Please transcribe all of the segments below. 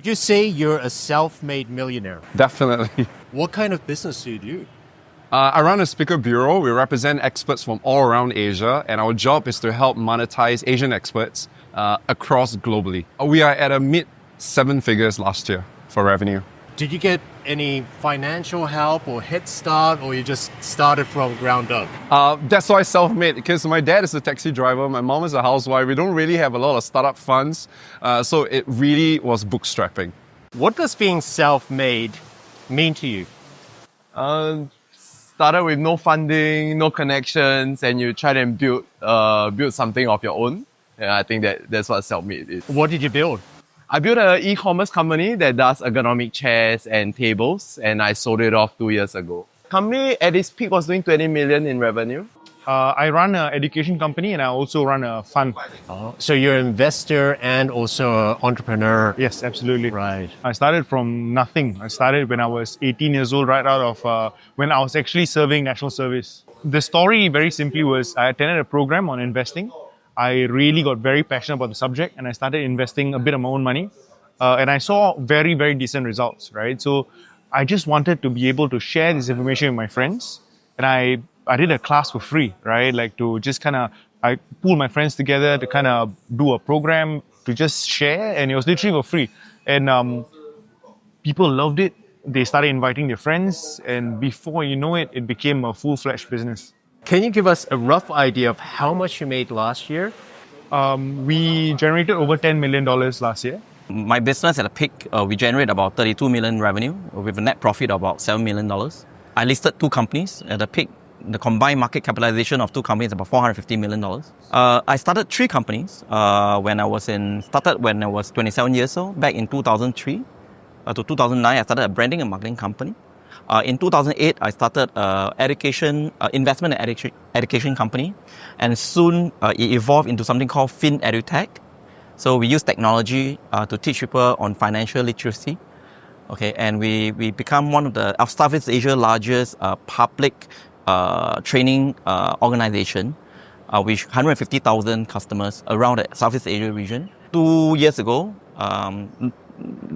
Would you say you're a self-made millionaire? Definitely. What kind of business do you do? I run a speaker bureau. We represent experts from all around Asia, and our job is to help monetize Asian experts across globally. We are at a mid 7 figures last year for revenue. Did you get any financial help or head start, or you just started from ground up? That's why self-made, because my dad is a taxi driver, my mom is a housewife. We don't really have a lot of startup funds, so it really was bootstrapping. What does being self-made mean to you? Started with no funding, no connections, and you try to build something of your own. Yeah, I think that's what self-made is. What did you build? I built an e-commerce company that does ergonomic chairs and tables, and I sold it off 2 years ago. Company at its peak was doing 20 million in revenue. I run an education company and I also run a fund. So you're an investor and also an entrepreneur. Yes, absolutely. Right. I started from nothing. I started when I was 18 years old, right out of when I was actually serving national service. The story very simply was I attended a program on investing. I really got very passionate about the subject and I started investing a bit of my own money. And I saw very, very decent results, right? So I just wanted to be able to share this information with my friends. And I did a class for free, right? Like to just I pulled my friends together to kind of do a program to just share, and it was literally for free. And people loved it. They started inviting their friends, and before you know it, it became a full-fledged business. Can you give us a rough idea of how much you made last year? We generated over $10 million last year. My business at a peak, we generate about 32 million revenue with a net profit of about $7 million. I listed 2 companies at the peak. The combined market capitalization of 2 companies is about $450 million. I started 3 companies when I was 27 years old, back in 2003 to 2009. I started a branding and marketing company. In 2008, I started investment and education company, and soon it evolved into something called Fin EduTech. So we use technology to teach people on financial literacy. Okay, and we become one of Southeast Asia's largest public training organization with 150,000 customers around the Southeast Asia region. 2 years ago,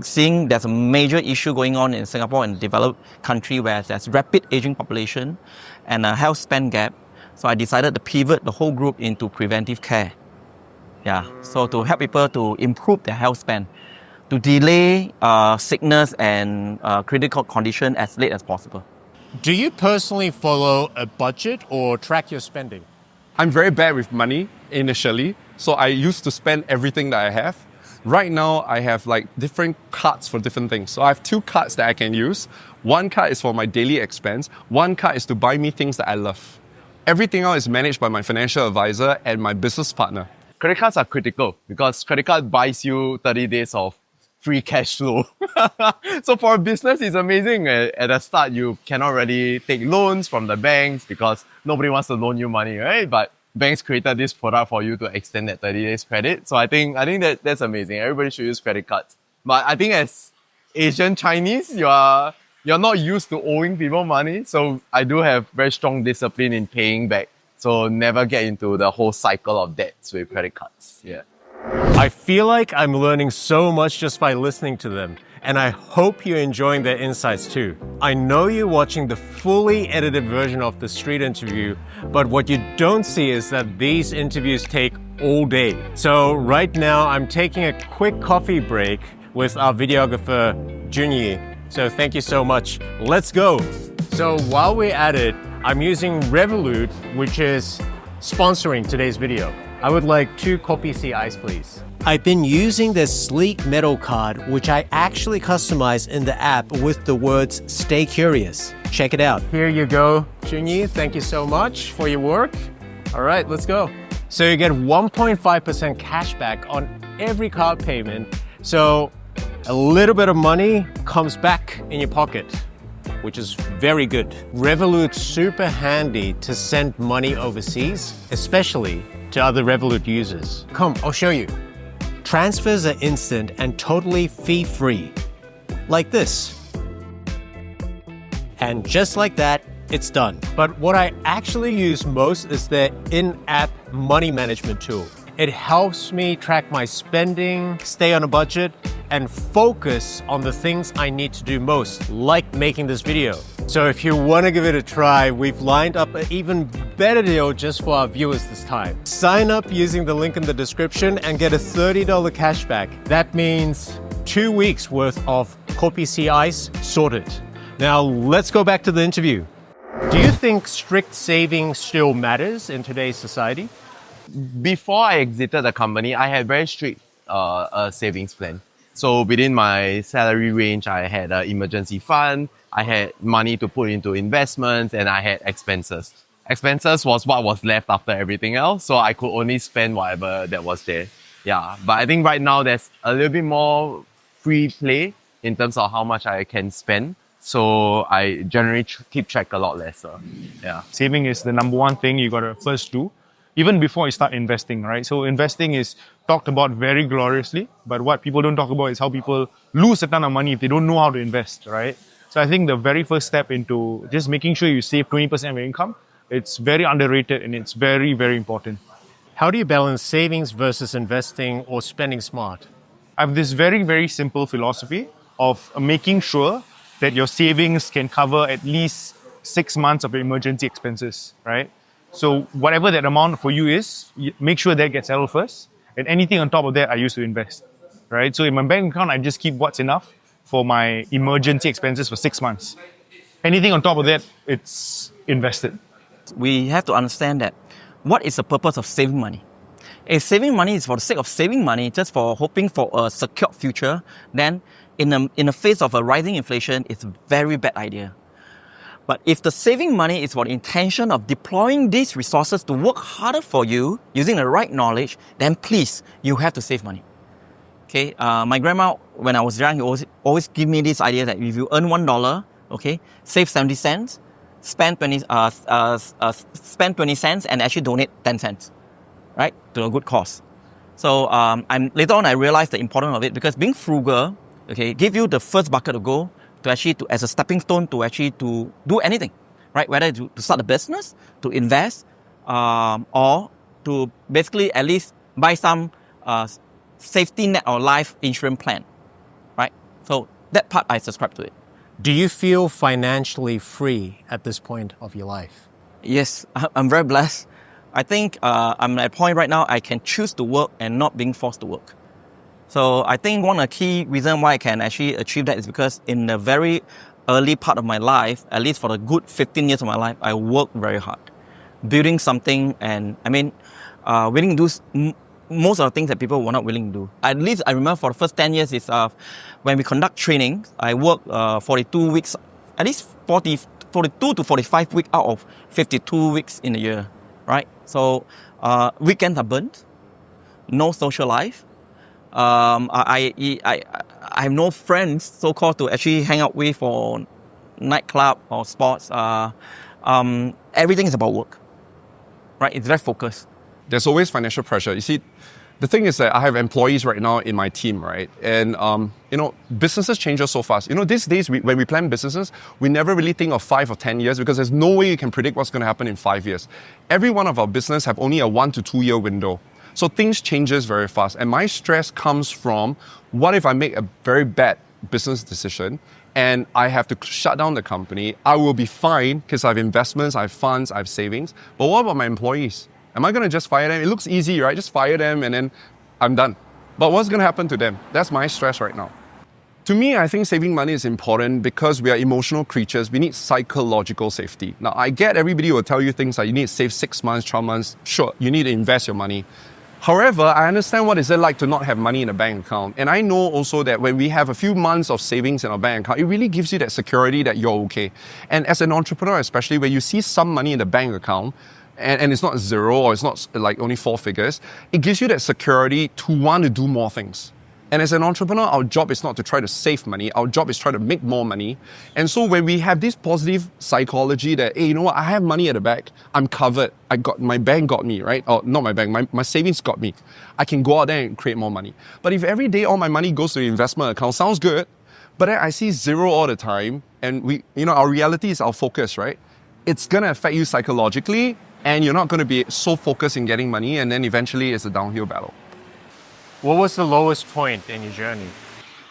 seeing there's a major issue going on in Singapore and developed country where there's rapid aging population and a health span gap. So I decided to pivot the whole group into preventive care. Yeah, so to help people to improve their health span, to delay sickness and critical condition as late as possible. Do you personally follow a budget or track your spending? I'm very bad with money initially, so I used to spend everything that I have. Right now, I have like different cards for different things. So I have 2 cards that I can use. One card is for my daily expense. One card is to buy me things that I love. Everything else is managed by my financial advisor and my business partner. Credit cards are critical because credit card buys you 30 days of free cash flow. So for a business, it's amazing. At the start, you cannot really take loans from the banks because nobody wants to loan you money, right? But banks created this product for you to extend that 30 days credit. So I think that's amazing. Everybody should use credit cards. But I think as Asian Chinese, you're not used to owing people money. So I do have very strong discipline in paying back. So never get into the whole cycle of debts with credit cards. Yeah. I feel like I'm learning so much just by listening to them, and I hope you're enjoying their insights too. I know you're watching the fully edited version of the street interview, but what you don't see is that these interviews take all day. So right now, I'm taking a quick coffee break with our videographer, Junyi. So thank you so much. Let's go. So while we're at it, I'm using Revolut, which is sponsoring today's video. I would like 2 Kopi C ice, please. I've been using this sleek metal card, which I actually customized in the app with the words, "Stay curious." Check it out. Here you go, Junyi. Thank you so much for your work. All right, let's go. So you get 1.5% cash back on every card payment. So a little bit of money comes back in your pocket, which is very good. Revolut's super handy to send money overseas, especially to other Revolut users. Come, I'll show you. Transfers are instant and totally fee-free. Like this. And just like that, it's done. But what I actually use most is the in-app money management tool. It helps me track my spending, stay on a budget, and focus on the things I need to do most, like making this video. So if you want to give it a try, we've lined up an even better deal just for our viewers this time. Sign up using the link in the description and get a $30 cashback. That means 2 weeks worth of Kopi C Ice sorted. Now let's go back to the interview. Do you think strict saving still matters in today's society? Before I exited the company, I had very strict savings plan. So within my salary range, I had an emergency fund, I had money to put into investments, and I had expenses. Expenses was what was left after everything else, so I could only spend whatever that was there. Yeah, but I think right now there's a little bit more free play in terms of how much I can spend. So I generally keep track a lot lesser. Yeah. Saving is the number one thing you got to first do, even before you start investing, right? So investing is talked about very gloriously, but what people don't talk about is how people lose a ton of money if they don't know how to invest, right? So I think the very first step into just making sure you save 20% of your income, it's very underrated and it's very, very important. How do you balance savings versus investing or spending smart? I have this very, very simple philosophy of making sure that your savings can cover at least 6 months of your emergency expenses, right? So whatever that amount for you is, make sure that gets settled first. And anything on top of that, I use to invest, right? So in my bank account, I just keep what's enough for my emergency expenses for 6 months. Anything on top of that, it's invested. We have to understand that what is the purpose of saving money? If saving money is for the sake of saving money, just for hoping for a secure future, then in the face of a rising inflation, it's a very bad idea. But if the saving money is for the intention of deploying these resources to work harder for you, using the right knowledge, then please, you have to save money. Okay, my grandma, when I was young, always give me this idea that if you earn $1, okay, save 70 cents, spend 20 cents, and actually donate 10 cents, right, to a good cause. So later on, I realized the importance of it because being frugal, okay, give you the first bucket to go to actually as a stepping stone to actually to do anything, right? Whether to start a business, to invest, or to basically at least buy some safety net or life insurance plan, right? So that part I subscribe to it. Do you feel financially free at this point of your life? Yes, I'm very blessed. I think I'm at a point right now I can choose to work and not being forced to work. So I think one of the key reasons why I can actually achieve that is because in the very early part of my life, at least for the good 15 years of my life, I worked very hard, building something, and willing to do most of the things that people were not willing to do. At least I remember for the first 10 years is when we conduct training, I work 42 weeks, at least 42 to 45 weeks out of 52 weeks in a year, right? So weekends are burnt, no social life. I have no friends, so-called, to actually hang out with for nightclub or sports. Everything is about work, right? It's very focused. There's always financial pressure. You see, the thing is that I have employees right now in my team, right? And, businesses change so fast. These days, when we plan businesses, we never really think of 5 or 10 years because there's no way you can predict what's going to happen in 5 years. Every one of our business have only a 1 to 2 year window. So things changes very fast. And my stress comes from, what if I make a very bad business decision and I have to shut down the company? I will be fine because I have investments, I have funds, I have savings. But what about my employees? Am I going to just fire them? It looks easy, right? Just fire them and then I'm done. But what's going to happen to them? That's my stress right now. To me, I think saving money is important because we are emotional creatures. We need psychological safety. Now, I get everybody will tell you things like you need to save 6 months, 12 months. Sure, you need to invest your money. However, I understand what is it like to not have money in a bank account. And I know also that when we have a few months of savings in our bank account, it really gives you that security that you're okay. And as an entrepreneur, especially when you see some money in the bank account, and it's not zero or it's not like only 4 figures, it gives you that security to want to do more things. And as an entrepreneur, our job is not to try to save money. Our job is try to make more money. And so when we have this positive psychology that, hey, you know what, I have money at the back, I'm covered. My bank got me, right? Or not my bank, my savings got me. I can go out there and create more money. But if every day all my money goes to the investment account, sounds good. But then I see zero all the time. And our reality is our focus, right? It's going to affect you psychologically. And you're not going to be so focused in getting money. And then eventually it's a downhill battle. What was the lowest point in your journey?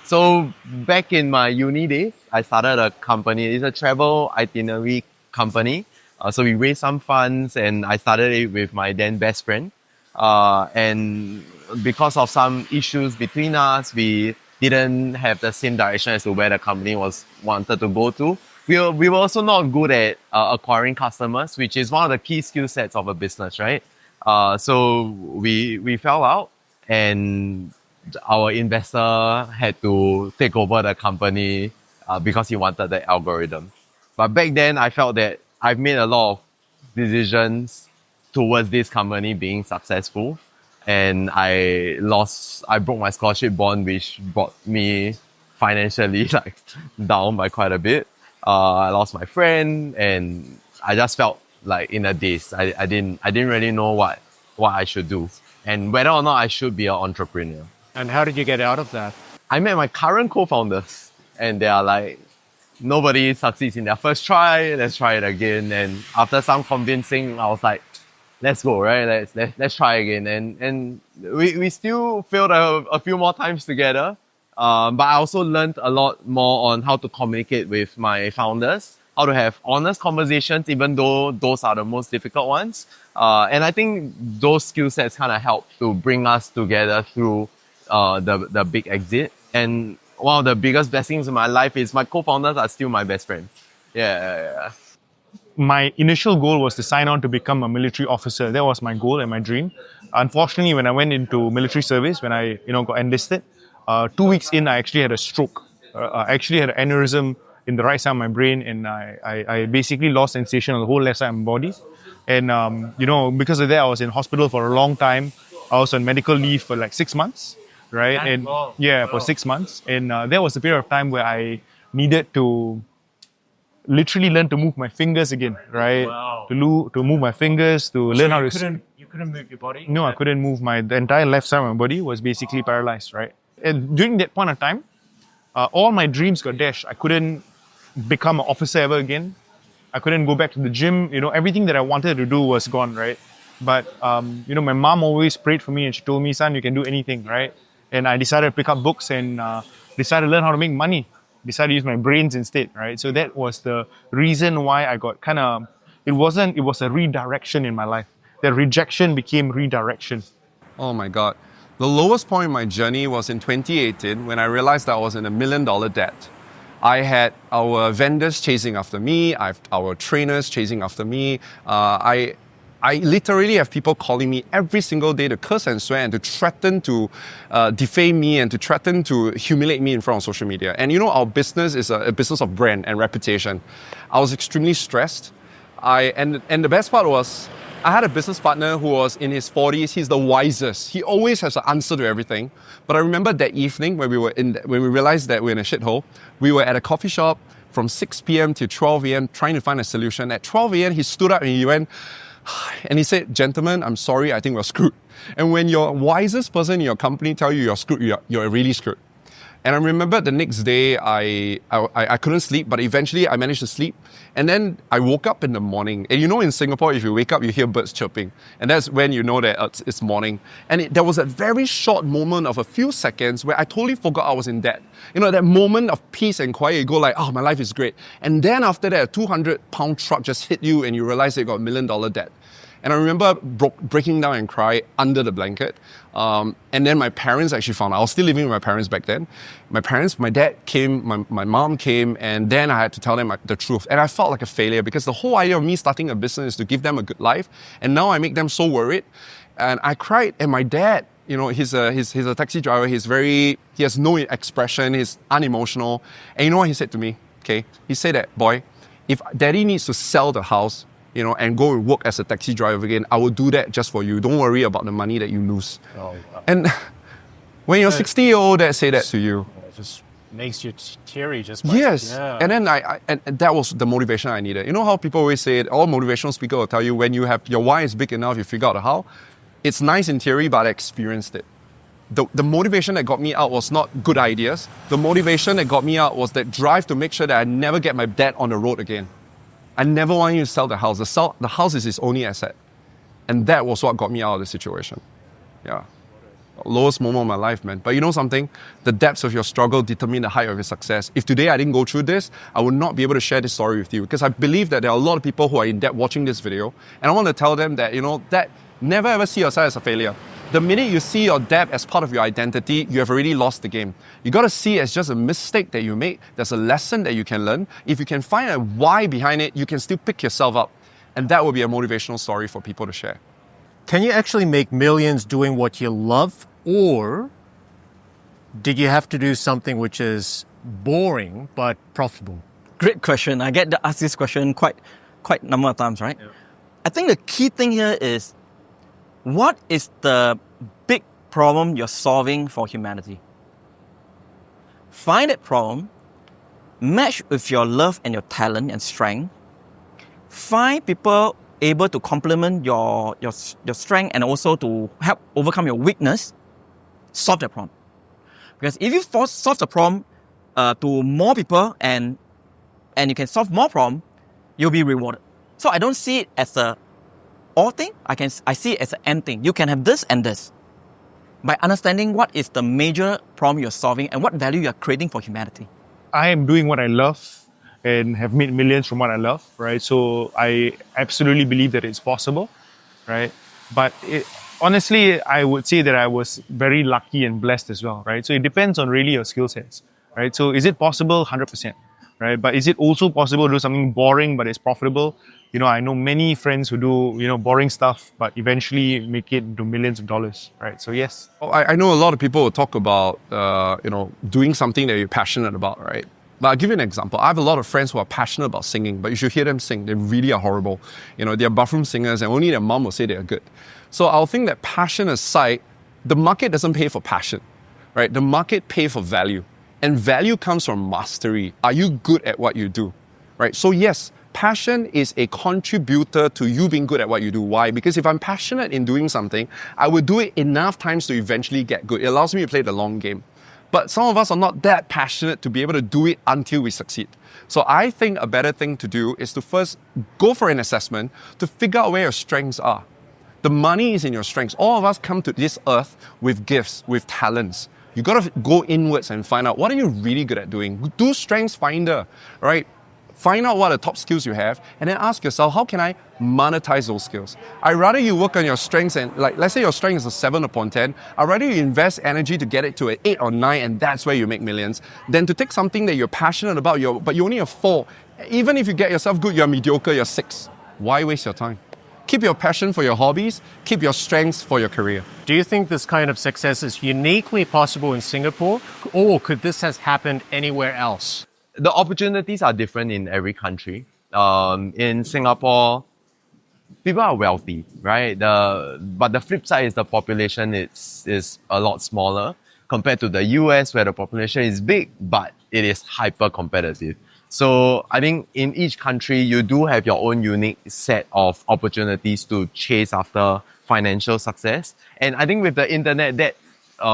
So back in my uni days, I started a company. It's a travel itinerary company. So we raised some funds and I started it with my then best friend. And because of some issues between us, we didn't have the same direction as to where the company wanted to go to. We were also not good at acquiring customers, which is one of the key skill sets of a business, right? So we fell out and our investor had to take over the company because he wanted the algorithm. But back then, I felt that I've made a lot of decisions towards this company being successful, and I broke my scholarship bond, which brought me financially like down by quite a bit. I lost my friend, and I just felt like in a daze. I didn't really know what I should do and whether or not I should be an entrepreneur. And how did you get out of that? I met my current co-founders, and they are like, nobody succeeds in their first try. Let's try it again. And after some convincing, I was like, let's go, right? Let's try again. And we still failed a few more times together. But I also learned a lot more on how to communicate with my founders, how to have honest conversations, even though those are the most difficult ones. And I think those skill sets kind of help to bring us together through the big exit. And one of the biggest blessings in my life is my co-founders are still my best friends. Yeah. My initial goal was to sign on to become a military officer. That was my goal and my dream. Unfortunately, when I went into military service, when I got enlisted, 2 weeks in, I actually had a stroke. I actually had an aneurysm in the right side of my brain, and I basically lost sensation on the whole left side of my body. And because of that, I was in hospital for a long time. I was on medical leave for like 6 months, right? For 6 months. And that was a period of time where I needed to literally learn to move my fingers again, right? Wow. To move my fingers, to learn how to... You couldn't move your body? No, I couldn't move. The entire left side of my body was basically paralyzed, right? And during that point of time, all my dreams got dashed. I couldn't become an officer ever again. I couldn't go back to the gym. Everything that I wanted to do was gone, right? But, my mom always prayed for me and she told me, son, you can do anything, right? And I decided to pick up books and decided to learn how to make money. Decided to use my brains instead, right? So that was the reason why I got it was a redirection in my life. That rejection became redirection. Oh my God. The lowest point in my journey was in 2018 when I realized that I was in $1 million debt. I had our vendors chasing after me, our trainers chasing after me. I literally have people calling me every single day to curse and swear and to threaten to defame me and to threaten to humiliate me in front of social media. And our business is a business of brand and reputation. I was extremely stressed. And the best part was, I had a business partner who was in his 40s. He's the wisest. He always has an answer to everything. But I remember that evening when we realized that we're in a shithole, we were at a coffee shop from 6 p.m. to 12 a.m. trying to find a solution. At 12 a.m., he stood up and he went, and he said, gentlemen, I'm sorry, I think we're screwed. And when your wisest person in your company tell you you're screwed, you're really screwed. And I remember the next day, I couldn't sleep, but eventually I managed to sleep. And then I woke up in the morning. And in Singapore, if you wake up, you hear birds chirping. And that's when you know that it's morning. And there was a very short moment of a few seconds where I totally forgot I was in debt. That moment of peace and quiet, you go like, oh, my life is great. And then after that, a 200-pound truck just hit you and you realize that you got $1 million debt. And I remember breaking down and cry under the blanket. And then my parents actually found out. I was still living with my parents back then. My dad came, my mom came, and then I had to tell them the truth. And I felt like a failure because the whole idea of me starting a business is to give them a good life. And now I make them so worried. And I cried. And my dad, he's a taxi driver. He has no expression. He's unemotional. And you know what he said to me? Okay, he said that, boy, if daddy needs to sell the house, and go and work as a taxi driver again, I will do that just for you. Don't worry about the money that you lose. Oh, wow. And when you're 60-year-old, dad say that to you. It just makes you teary just Yes. Yeah. And then and that was the motivation I needed. You know how people always say it, all motivational speakers will tell you when you have your why is big enough, you figure out the how. It's nice in theory, but I experienced it. The motivation that got me out was not good ideas. The motivation that got me out was that drive to make sure that I never get my dad on the road again. I never want you to sell the house. The house is his only asset. And that was what got me out of the situation. Yeah. lowest moment of my life, man. But you know something? The depths of your struggle determine the height of your success. If today I didn't go through this, I would not be able to share this story with you, because I believe that there are a lot of people who are in debt watching this video, and I want to tell them that, that never ever see yourself as a failure. The minute you see your debt as part of your identity, you have already lost the game. You got to see it as just a mistake that you made. There's a lesson that you can learn. If you can find a why behind it, you can still pick yourself up. And that will be a motivational story for people to share. Can you actually make millions doing what you love, or did you have to do something which is boring but profitable? Great question. I get asked this question quite number of times, right? Yeah. I think the key thing here is, what is the big problem you're solving for humanity? Find that problem, match with your love and your talent and strength. Find people able to complement your strength and also to help overcome your weakness. Solve the problem. Because if you solve the problem to more people and you can solve more problem, you'll be rewarded. So I don't see it as a all thing. I see it as an end thing. You can have this and this. By understanding what is the major problem you're solving and what value you're creating for humanity. I am doing what I love and have made millions from what I love, right? So I absolutely believe that it's possible, right? But honestly, I would say that I was very lucky and blessed as well, right? So it depends on really your skill sets, right? So is it possible? 100%, right? But is it also possible to do something boring but it's profitable? I know many friends who do, boring stuff, but eventually make it into millions of dollars, right? So yes. I know a lot of people will talk about, doing something that you're passionate about, right? But I'll give you an example. I have a lot of friends who are passionate about singing, but you should hear them sing. They really are horrible. They're bathroom singers and only their mom will say they're good. So I'll think that passion aside, the market doesn't pay for passion, right? The market pays for value. And value comes from mastery. Are you good at what you do, right? So yes, passion is a contributor to you being good at what you do. Why? Because if I'm passionate in doing something, I will do it enough times to eventually get good. It allows me to play the long game. But some of us are not that passionate to be able to do it until we succeed. So I think a better thing to do is to first go for an assessment to figure out where your strengths are. The money is in your strengths. All of us come to this earth with gifts, with talents. You got to go inwards and find out, what are you really good at doing? Do Strengths Finder, right? Find out what are the top skills you have, and then ask yourself, how can I monetize those skills? I'd rather you work on your strengths and, let's say your strength is a 7 upon 10, I'd rather you invest energy to get it to an 8 or 9, and that's where you make millions, than to take something that you're passionate about, but you only have 4. Even if you get yourself good, you're mediocre, you're 6. Why waste your time? Keep your passion for your hobbies, keep your strengths for your career. Do you think this kind of success is uniquely possible in Singapore, or could this have happened anywhere else? The opportunities are different in every country. In Singapore, people are wealthy, right? But the flip side is the population is a lot smaller compared to the US, where the population is big, but it is hyper competitive. So I think in each country, you do have your own unique set of opportunities to chase after financial success. And I think with the internet, that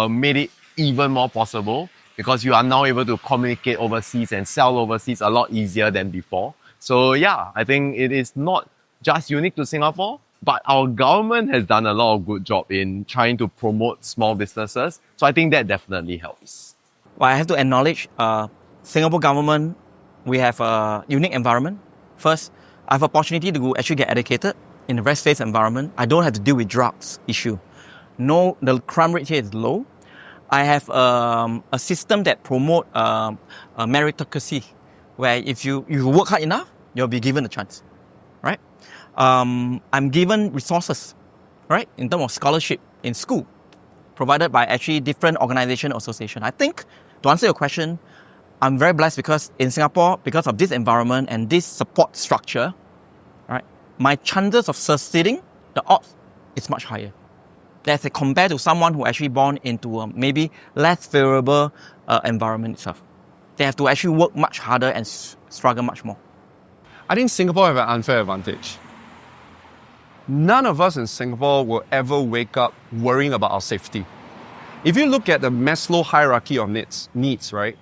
made it even more possible, because you are now able to communicate overseas and sell overseas a lot easier than before. So yeah, I think it is not just unique to Singapore, but our government has done a lot of good job in trying to promote small businesses. So I think that definitely helps. Well, I have to acknowledge Singapore government, we have a unique environment. First, I have opportunity to actually get educated in a very safe environment. I don't have to deal with drugs issue. No, the crime rate here is low. I have a system that promote meritocracy, where if you work hard enough, you'll be given a chance, right? I'm given resources, right, in terms of scholarship in school, provided by actually different organization or association. I think, to answer your question, I'm very blessed because in Singapore, because of this environment and this support structure, right, my chances of succeeding, the odds, is much higher. That's compared to someone who actually born into a maybe less favorable environment itself. They have to actually work much harder and struggle much more. I think Singapore have an unfair advantage. None of us in Singapore will ever wake up worrying about our safety. If you look at the Maslow hierarchy of needs, right?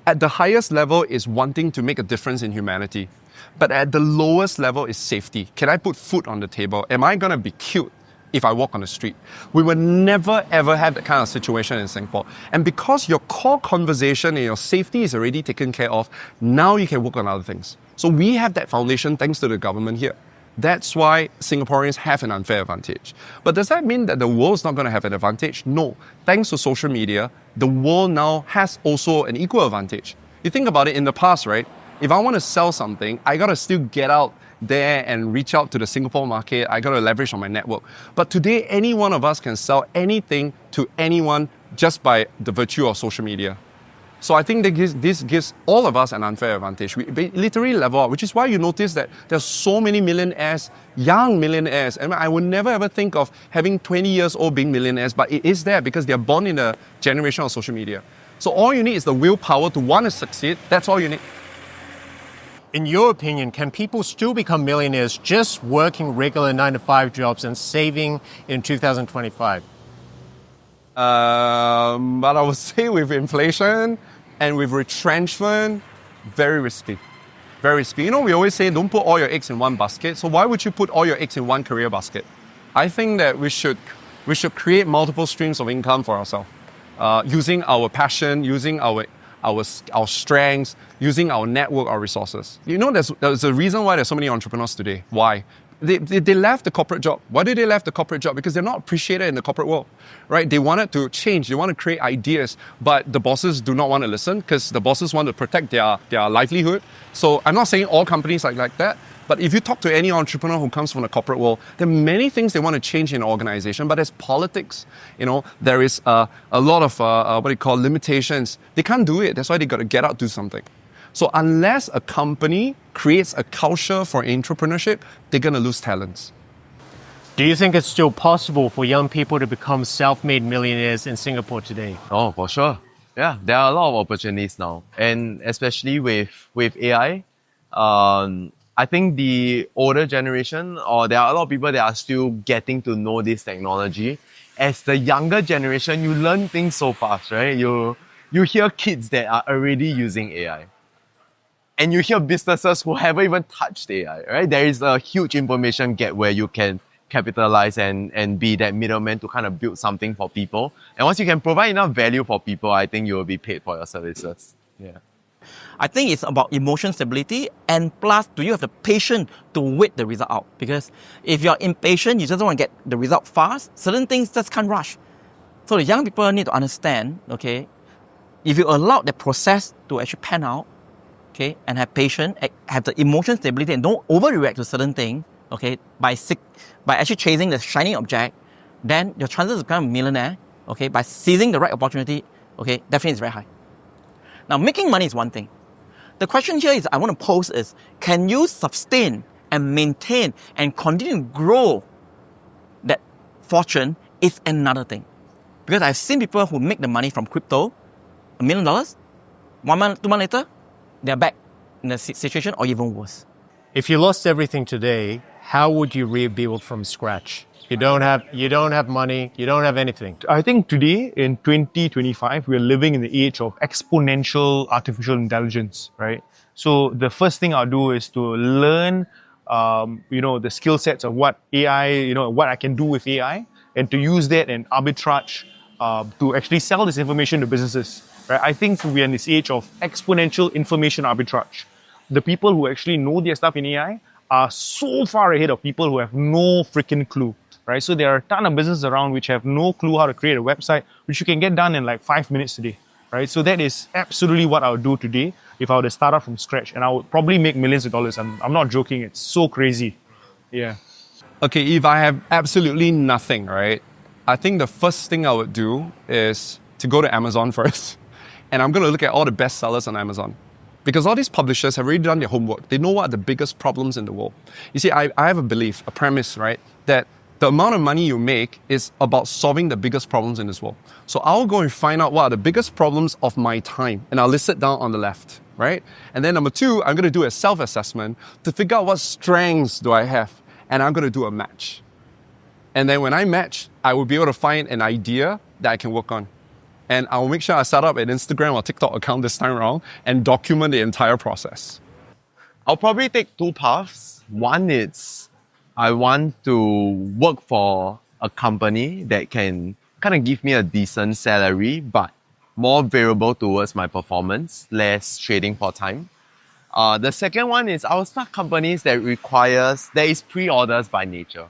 At the highest level is wanting to make a difference in humanity. But at the lowest level is safety. Can I put food on the table? Am I going to be killed if I walk on the street. We will never ever have that kind of situation in Singapore. And because your core conversation and your safety is already taken care of, now you can work on other things. So we have that foundation thanks to the government here. That's why Singaporeans have an unfair advantage. But does that mean that the world's not going to have an advantage? No. Thanks to social media, the world now has also an equal advantage. You think about it, in the past, right? If I want to sell something, I got to still get out there and reach out to the Singapore market. I got to leverage on my network. But today, any one of us can sell anything to anyone just by the virtue of social media. So I think that this gives all of us an unfair advantage. We literally level up, which is why you notice that there's so many millionaires, young millionaires. And I would never ever think of having 20 years old being millionaires, but it is there because they're born in a generation of social media. So all you need is the willpower to want to succeed. That's all you need. In your opinion, can people still become millionaires just working regular 9-to-5 jobs and saving in 2025? But I would say with inflation and with retrenchment, very risky. Very risky. You know, we always say don't put all your eggs in one basket. So why would you put all your eggs in one career basket? I think that we should create multiple streams of income for ourselves, using our passion, using our strengths, using our network, our resources. You know, there's a reason why there's so many entrepreneurs today. Why? They left the corporate job. Why did they left the corporate job? Because they're not appreciated in the corporate world, right? They wanted to change. They want to create ideas, but the bosses do not want to listen because the bosses want to protect their livelihood. So I'm not saying all companies are like that, but if you talk to any entrepreneur who comes from the corporate world, there are many things they want to change in an organization, but there's politics. You know, there is a lot of limitations. They can't do it. That's why they got to get out, do something. So unless a company creates a culture for entrepreneurship, they're going to lose talents. Do you think it's still possible for young people to become self-made millionaires in Singapore today? Oh, for sure. Yeah, there are a lot of opportunities now. And especially with AI, I think the older generation, or there are a lot of people that are still getting to know this technology. As the younger generation, you learn things so fast, right? You hear kids that are already using AI. And you hear businesses who haven't even touched AI, right? There is a huge information gap where you can capitalize and be that middleman to kind of build something for people. And once you can provide enough value for people, I think you will be paid for your services. Yeah. I think it's about emotion stability, and plus, do you have the patience to wait the result out? Because if you're impatient, you just want to get the result fast, certain things just can't rush. So the young people need to understand, okay, if you allow the process to actually pan out, okay, and have patience, have the emotion stability, and don't overreact to certain things, okay, by actually chasing the shiny object, then your chances of becoming a millionaire, okay, by seizing the right opportunity, okay, definitely is very high. Now, making money is one thing. The question here is, I want to pose is, can you sustain and maintain and continue to grow that fortune is another thing. Because I've seen people who make the money from crypto, $1 million, 1 month, 2 months later, they're back in the situation or even worse. If you lost everything today, how would you rebuild from scratch? You don't have money, you don't have anything. I think today, in 2025, we're living in the age of exponential artificial intelligence, right? So the first thing I'll do is to learn, the skill sets of what AI, what I can do with AI, and to use that and arbitrage to actually sell this information to businesses, right? I think we're in this age of exponential information arbitrage. The people who actually know their stuff in AI are so far ahead of people who have no freaking clue. Right? So there are a ton of businesses around which have no clue how to create a website, which you can get done in like 5 minutes today. Right? So that is absolutely what I would do today if I were to start out from scratch. And I would probably make millions of dollars. I'm not joking. It's so crazy. Yeah. Okay, if I have absolutely nothing, right? I think the first thing I would do is to go to Amazon first. And I'm going to look at all the best sellers on Amazon. Because all these publishers have already done their homework. They know what are the biggest problems in the world. You see, I have a belief, a premise, right? That the amount of money you make is about solving the biggest problems in this world. So I'll go and find out what are the biggest problems of my time, and I'll list it down on the left, right? And then number two, I'm going to do a self-assessment to figure out what strengths do I have, and I'm going to do a match. And then when I match, I will be able to find an idea that I can work on. And I'll make sure I set up an Instagram or TikTok account this time around and document the entire process. I'll probably take two paths. One is I want to work for a company that can kind of give me a decent salary, but more variable towards my performance, less trading for time. The second one is I will start companies that is pre-orders by nature.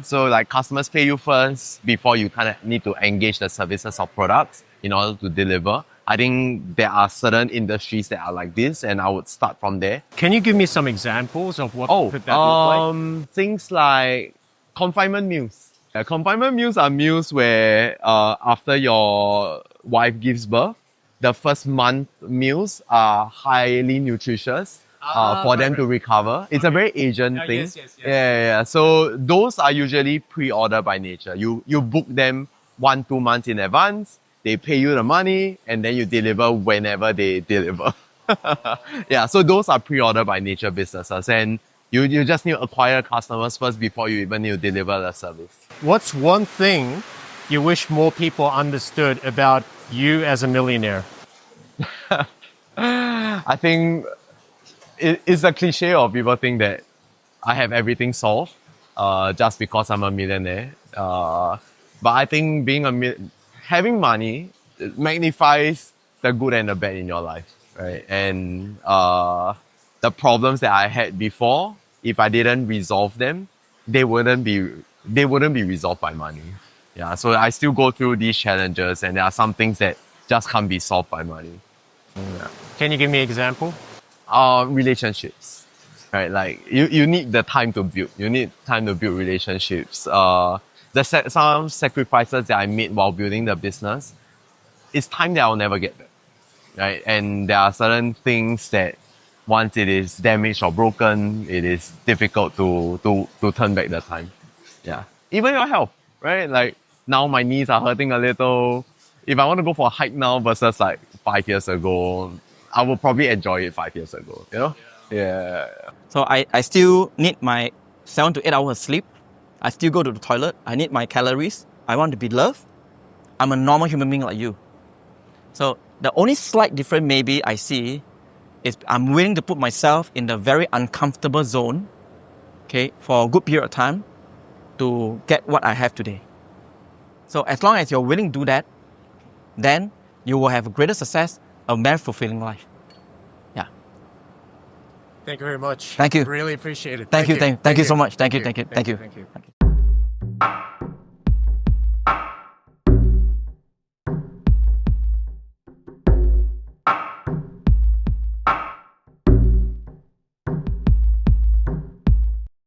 So like customers pay you first before you kind of need to engage the services or products in order to deliver. I think there are certain industries that are like this, and I would start from there. Can you give me some examples of what could that look like? Things like confinement meals. Confinement meals are meals where after your wife gives birth, the first month meals are highly nutritious for them to recover. It's a very Asian thing. Yes. Yeah. So those are usually pre-order by nature. You book them 1-2 months in advance. They pay you the money and then you deliver whenever they deliver. Yeah, so those are pre-order by nature businesses, and you just need to acquire customers first before you even need to deliver the service. What's one thing you wish more people understood about you as a millionaire? I think it's a cliche of people think that I have everything solved just because I'm a millionaire. But I think having money magnifies the good and the bad in your life, right? And the problems that I had before, if I didn't resolve them, they wouldn't be resolved by money. Yeah, so I still go through these challenges, and there are some things that just can't be solved by money. Can you give me an example? Relationships, right? Like you need the time to build. You need time to build relationships. Some sacrifices that I made while building the business, it's time that I'll never get back, right? And there are certain things that once it is damaged or broken, it is difficult to turn back the time. Yeah, even your health, right? Like now my knees are hurting a little. If I want to go for a hike now versus like 5 years ago, I will probably enjoy it 5 years ago, you know? Yeah. So I still need my 7 to 8 hours sleep. I still go to the toilet. I need my calories. I want to be loved. I'm a normal human being like you. So the only slight difference maybe I see is I'm willing to put myself in the very uncomfortable zone, okay, for a good period of time to get what I have today. So as long as you're willing to do that, then you will have a greater success, a very fulfilling life. Yeah. Thank you very much. Thank you. Really appreciate it. Thank you so much. Thank you.